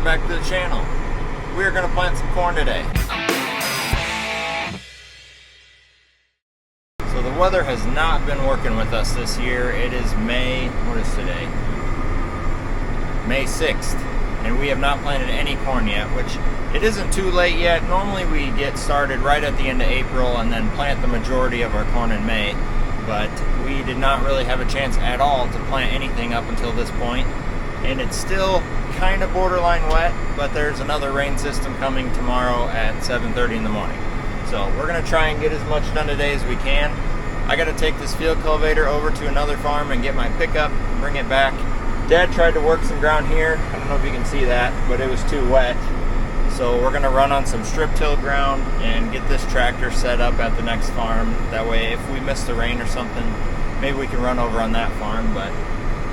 welcome back to the channel. We are going to plant some corn today. So the weather has not been working with us this year. It is May, what is today? May 6th. And we have not planted any corn yet, which it isn't too late yet. Normally we get started right at the end of April and then plant the majority of our corn in May. But we did not really have a chance at all to plant anything up until this point. And it's still kind of borderline wet, but there's another rain system coming tomorrow at 7:30 in the morning. So we're gonna try and get as much done today as we can. I gotta take this field cultivator over to another farm and get my pickup and bring it back. Dad tried to work some ground here. I don't know if you can see that, but it was too wet. So we're gonna run on some strip till ground and get this tractor set up at the next farm. That way if we miss the rain or something, maybe we can run over on that farm, but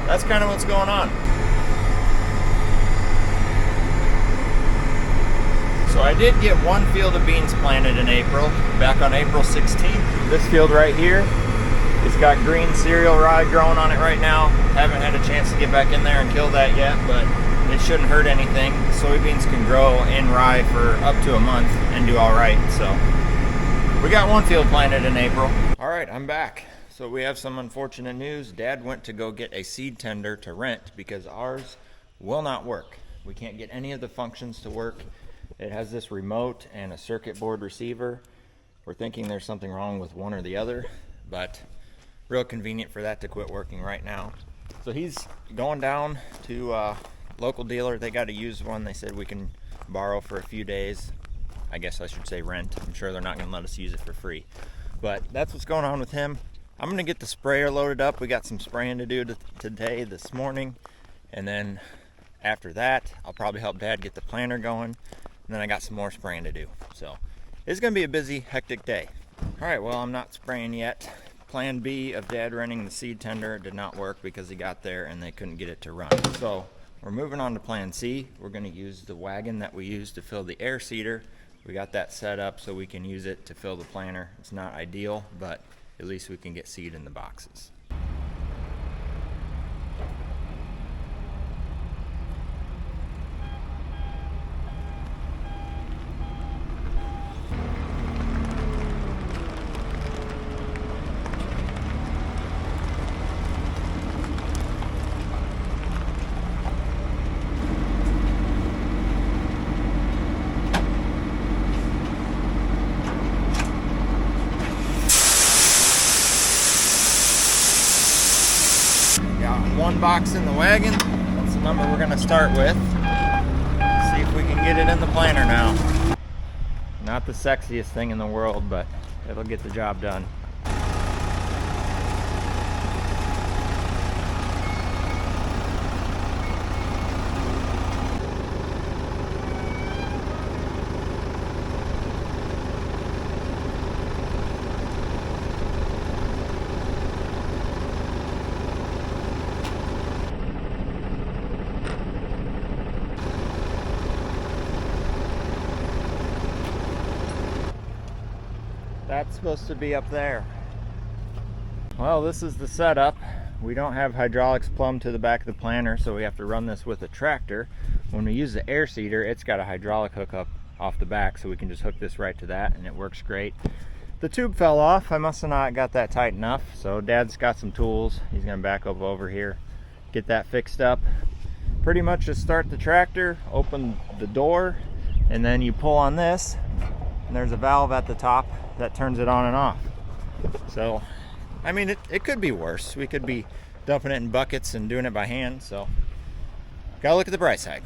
that's kind of what's going on. So I did get one field of beans planted in April, back on April 16th. This field right here, it's got green cereal rye growing on it right now. Haven't had a chance to get back in there and kill that yet, but it shouldn't hurt anything. Soybeans can grow in rye for up to a month and do all right. So we got one field planted in April. All right, I'm back. So we have some unfortunate news. Dad went to go get a seed tender to rent because ours will not work. We can't get any of the functions to work. It has this remote and a circuit board receiver. We're thinking there's something wrong with one or the other, but real convenient for that to quit working right now. So he's going down to a local dealer. They got a used one. They said we can borrow for a few days. I guess I should say rent. I'm sure they're not gonna let us use it for free. But that's what's going on with him. I'm gonna get the sprayer loaded up. We got some spraying to do today, this morning. And then after that, I'll probably help Dad get the planter going. And then I got some more spraying to do. So it's gonna be a busy, hectic day. All right, well, I'm not spraying yet. Plan B of Dad renting the seed tender did not work because he got there and they couldn't get it to run. So we're moving on to plan C. We're gonna use the wagon that we used to fill the air seeder. We got that set up so we can use it to fill the planter. It's not ideal, but at least we can get seed in the boxes. One box in the wagon. That's the number we're gonna start with. See if we can get it in the planter now. Not the sexiest thing in the world, but it'll get the job done. That's supposed to be up there. Well, this is the setup. We don't have hydraulics plumbed to the back of the planter, so we have to run this with a tractor. When we use the air seeder, it's got a hydraulic hookup off the back, so we can just hook this right to that and it works great. The tube fell off. I must have not got that tight enough, so Dad's got some tools. He's gonna back up over here, get that fixed up. Pretty much just start the tractor, open the door, and then you pull on this, and there's a valve at the top that turns it on and off. So, I mean, it could be worse. We could be dumping it in buckets and doing it by hand, so gotta look at the bright side.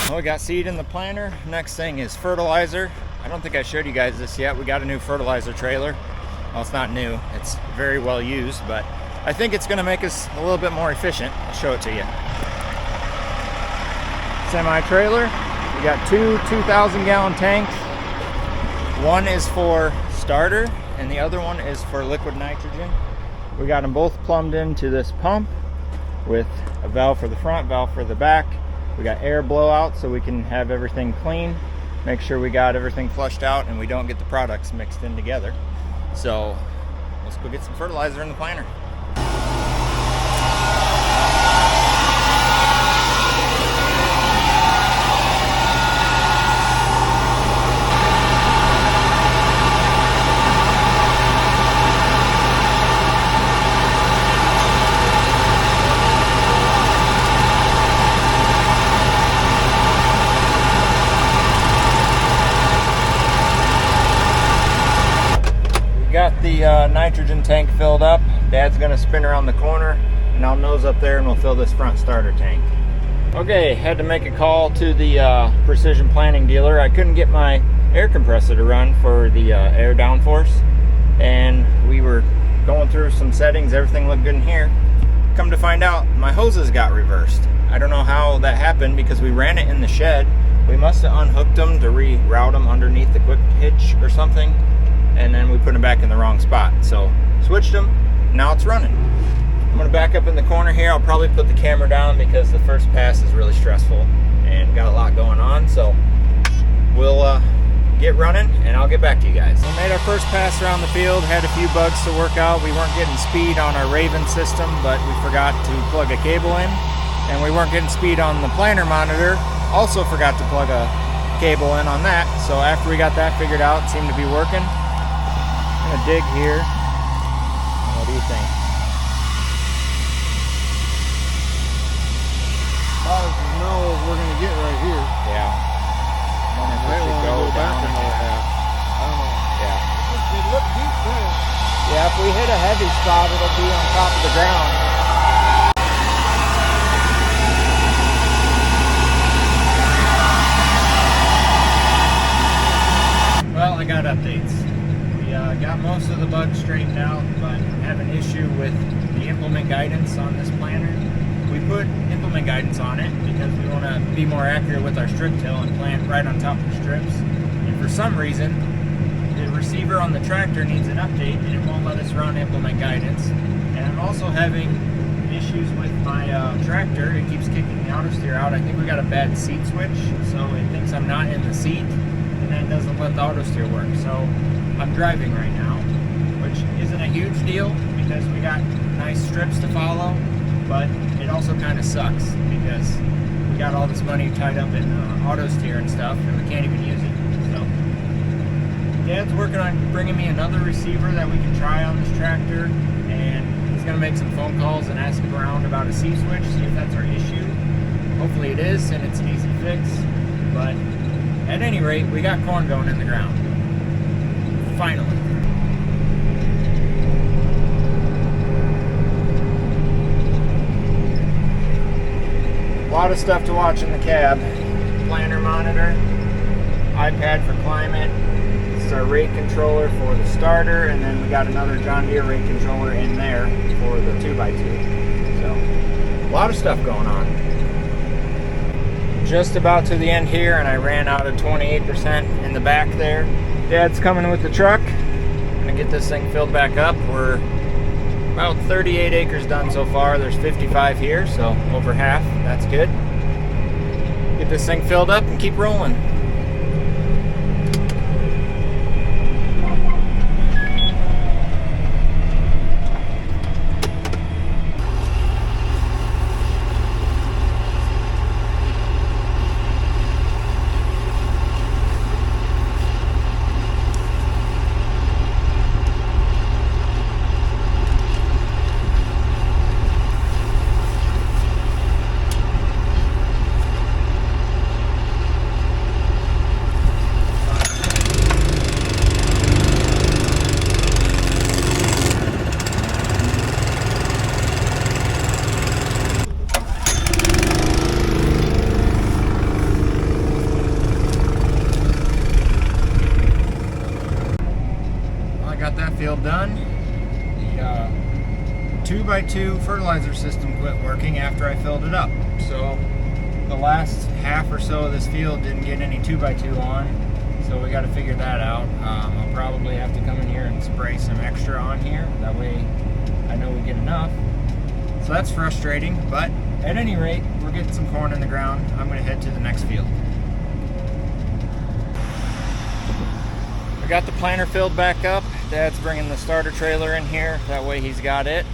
Well, we got seed in the planter. Next thing is fertilizer. I don't think I showed you guys this yet. We got a new fertilizer trailer. Well, it's not new. It's very well used, but I think it's gonna make us a little bit more efficient. I'll show it to you. Semi-trailer. We got two 2,000 gallon tanks. One is for starter and the other one is for liquid nitrogen. We got them both plumbed into this pump with a valve for the front, valve for the back. We got air blowout so we can have everything clean, make sure we got everything flushed out and we don't get the products mixed in together. So let's go get some fertilizer in the planter. Got the nitrogen tank filled up. Dad's gonna spin around the corner and I'll nose up there and we'll fill this front starter tank. Okay, had to make a call to the precision planting dealer. I couldn't get my air compressor to run for the air downforce, and we were going through some settings. Everything looked good in here. Come to find out, my hoses got reversed. I don't know how that happened because we ran it in the shed. We must have unhooked them to reroute them underneath the quick hitch or something, and then we put them back in the wrong spot. So switched them, now it's running. I'm gonna back up in the corner here. I'll probably put the camera down because the first pass is really stressful and got a lot going on. So we'll get running and I'll get back to you guys. We made our first pass around the field, had a few bugs to work out. We weren't getting speed on our Raven system, but we forgot to plug a cable in, and we weren't getting speed on the planter monitor. Also forgot to plug a cable in on that. So after we got that figured out, it seemed to be working. I'm gonna dig here. What do you think? About as snow as we're gonna get right here. Yeah. I might want to go back another half. I don't know. Yeah. It looked deep there. Yeah, if we hit a heavy spot, it'll be on top of the ground. Well, I got updates. We got most of the bugs straightened out, but have an issue with the implement guidance on this planter. We put implement guidance on it because we want to be more accurate with our strip till and plant right on top of the strips. And for some reason, the receiver on the tractor needs an update and it won't let us run implement guidance. And I'm also having issues with my tractor. It keeps kicking the auto steer out. I think we got a bad seat switch, so it thinks I'm not in the seat, and then it doesn't let the auto steer work. So I'm driving right now, which isn't a huge deal because we got nice strips to follow, but it also kind of sucks because we got all this money tied up in auto steer and stuff, and we can't even use it. So Dad's working on bringing me another receiver that we can try on this tractor, and he's gonna make some phone calls and ask around about a seat switch, see if that's our issue. Hopefully it is, and it's an easy fix. But at any rate, we got corn going in the ground. Finally. A lot of stuff to watch in the cab. Planter monitor, iPad for climate. This is our rate controller for the starter, and then we got another John Deere rate controller in there for the 2x2. So a lot of stuff going on. Just about to the end here, and I ran out of 28% in the back there. Dad's coming with the truck. I'm gonna get this thing filled back up. We're about 38 acres done so far. There's 55 here, so over half. That's good. Get this thing filled up and keep rolling. Field done. The 2x2 fertilizer system quit working after I filled it up. So the last half or so of this field didn't get any 2x2 on, so we got to figure that out. I'll probably have to come in here and spray some extra on here. That way I know we get enough. So that's frustrating, but at any rate, we're getting some corn in the ground. I'm going to head to the next field. I got the planter filled back up. Dad's bringing the starter trailer in here. That way he's got it.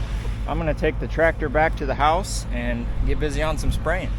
I'm going to take the tractor back to the house and get busy on some spraying.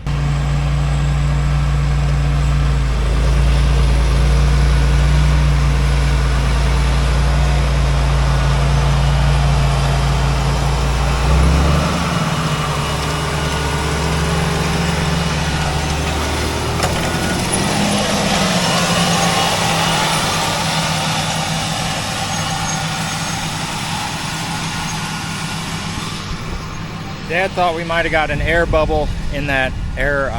Dad thought we might have got an air bubble in that air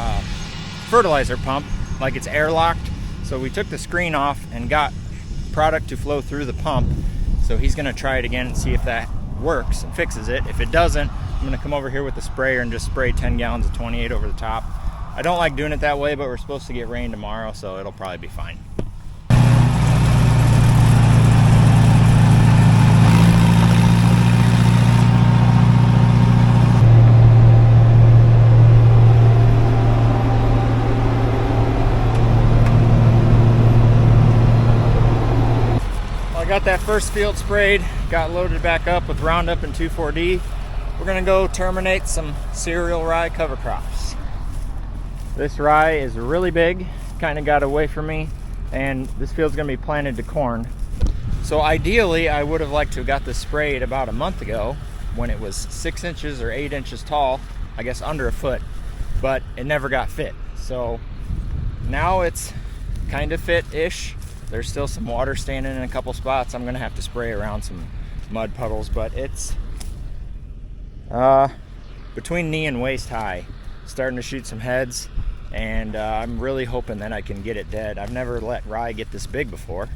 fertilizer pump, like it's airlocked. So we took the screen off and got product to flow through the pump. So he's gonna try it again and see if that works and fixes it. If it doesn't, I'm gonna come over here with the sprayer and just spray 10 gallons of 28 over the top. I don't like doing it that way, but we're supposed to get rain tomorrow, so it'll probably be fine. Got that first field sprayed, got loaded back up with Roundup and 2,4-D. We're gonna go terminate some cereal rye cover crops. This rye is really big, kind of got away from me, and this field's gonna be planted to corn. So ideally, I would have liked to have got this sprayed about a month ago when it was 6 inches or 8 inches tall, I guess under a foot, but it never got fit. So now it's kind of fit-ish. There's still some water standing in a couple spots. I'm gonna have to spray around some mud puddles, but it's between knee and waist high, starting to shoot some heads, and I'm really hoping that I can get it dead. I've never let rye get this big before,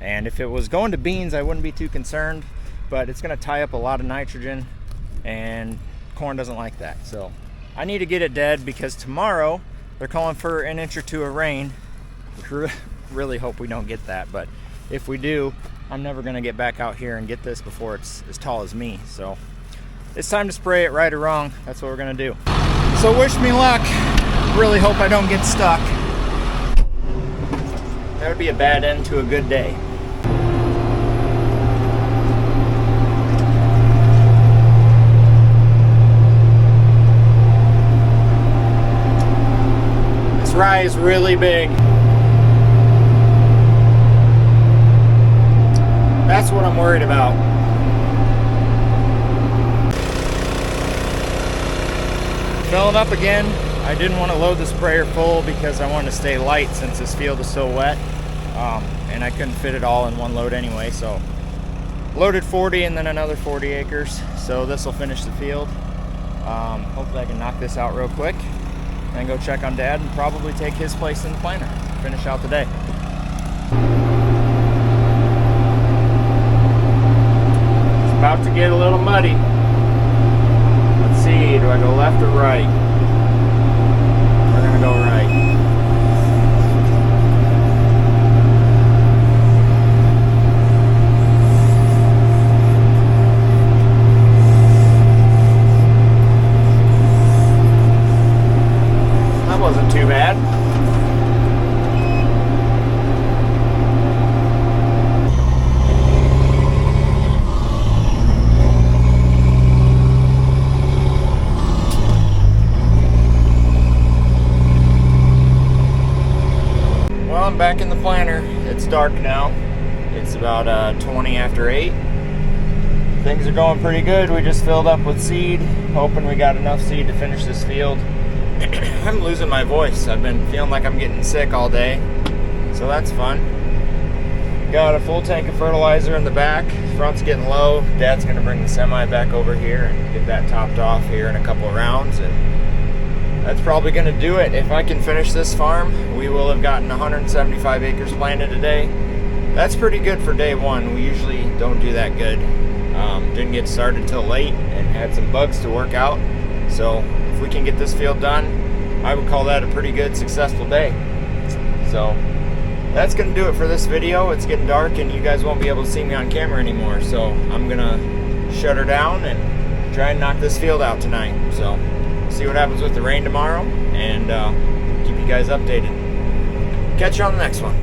and if it was going to beans, I wouldn't be too concerned, but it's gonna tie up a lot of nitrogen, and corn doesn't like that. So I need to get it dead because tomorrow they're calling for an inch or two of rain. Really hope we don't get that, but if we do, I'm never gonna get back out here and get this before it's as tall as me. So it's time to spray it, right or wrong. That's what we're gonna do. So wish me luck. Really hope I don't get stuck. That would be a bad end to a good day. This rye is really big. That's what I'm worried about. Filling up again. I didn't want to load the sprayer full because I wanted to stay light since this field is so wet. And I couldn't fit it all in one load anyway, so loaded 40 and then another 40 acres. So this will finish the field. Hopefully I can knock this out real quick and go check on Dad and probably take his place in the planter. Finish out the day. About to get a little muddy. Let's see, do I go left or right? We're gonna go right. That wasn't too bad. I'm back in the planter. It's dark now. It's about 20 after 8. Things are going pretty good. We just filled up with seed, hoping we got enough seed to finish this field. I'm losing my voice. I've been feeling like I'm getting sick all day, so that's fun. Got a full tank of fertilizer in the back. Front's getting low. Dad's gonna bring the semi back over here and get that topped off here in a couple of rounds, and that's probably going to do it. If I can finish this farm, we will have gotten 175 acres planted today. That's pretty good for day one. We usually don't do that good. Didn't get started till late and had some bugs to work out. So if we can get this field done, I would call that a pretty good, successful day. So that's going to do it for this video. It's getting dark and you guys won't be able to see me on camera anymore. So I'm going to shut her down and try and knock this field out tonight. So see what happens with the rain tomorrow and keep you guys updated. Catch you on the next one.